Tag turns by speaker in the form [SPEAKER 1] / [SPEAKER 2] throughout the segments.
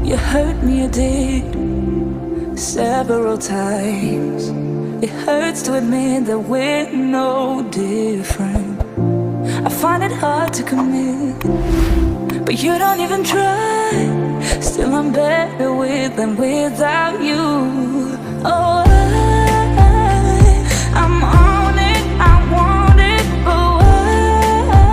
[SPEAKER 1] You hurt me, you did, several times. It hurts to admit that we're no different. I find it hard to commit, but you don't even try. Still I'm better with than without you. Oh, I'm on it, I want it, but why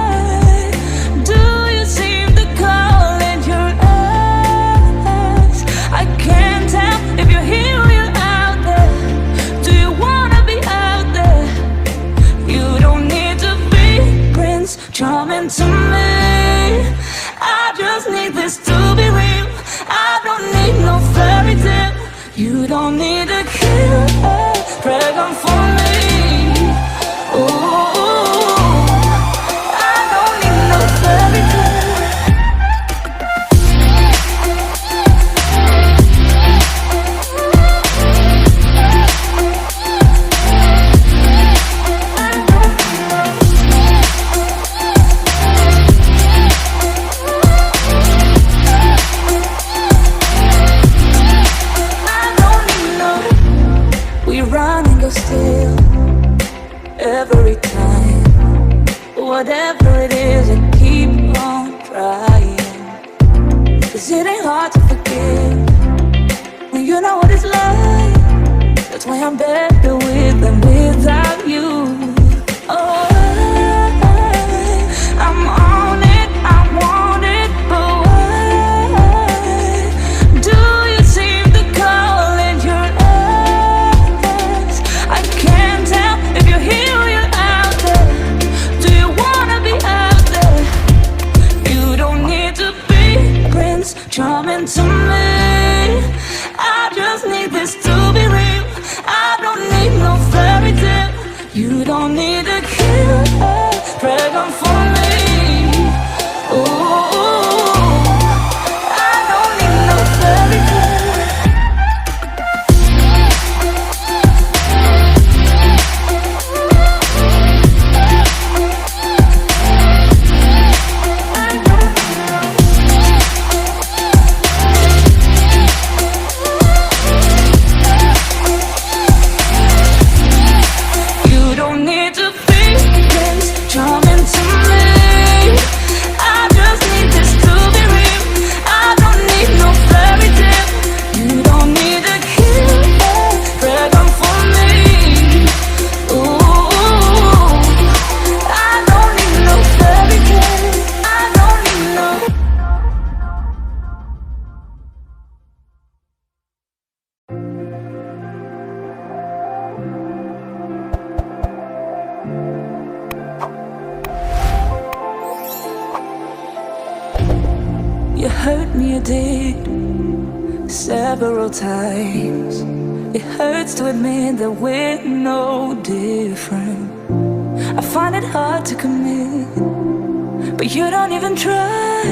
[SPEAKER 1] do you seem to call it your eyes? I can't tell if you're here or you're out there. Do you wanna be out there? You don't need to be Prince Charming to me. I just need this to be real. I don't need no fairy tale. You don't need a killer pregnant for me. Ooh, I don't need no fairy tale. Run and go still every time. Whatever it is, I keep on trying. 'Cause it ain't hard to forgive when you know what it's like. That's why I'm better with than without you. Oh, I'm on it, I want it, but why do you seem to call it your eyes? I can't tell if you're here or you're out there. Do you wanna be out there? You don't need to be Prince Charming to me. I just need this to be real. I don't need no fairy tale. You don't need a killer pregnant for me. Ooh, I don't need no fairy tale. You don't need to be Prince Charming to me. I just need this to be real. I don't need no fairy tale. You don't need a killer pregnant for me. Ooh, I don't need no fairy tale. I don't need no. You hurt me, you did, several times. It hurts to admit that we're no different. I find it hard to commit, but you don't even try.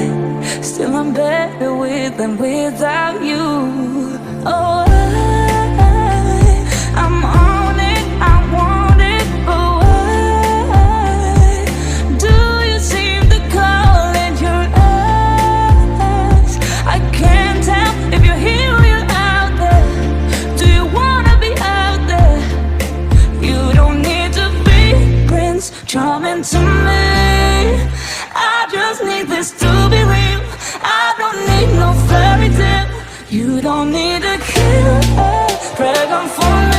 [SPEAKER 1] Still I'm better with than without you. Oh, I'm on it, I want it, but why do you seem to call it your eyes? I can't tell if you're here or you're out there. Do you wanna be out there? You don't need to be Prince Charming to me. I just need this to be real. I don't need no fairy tale. You don't need a killer pregnant for me.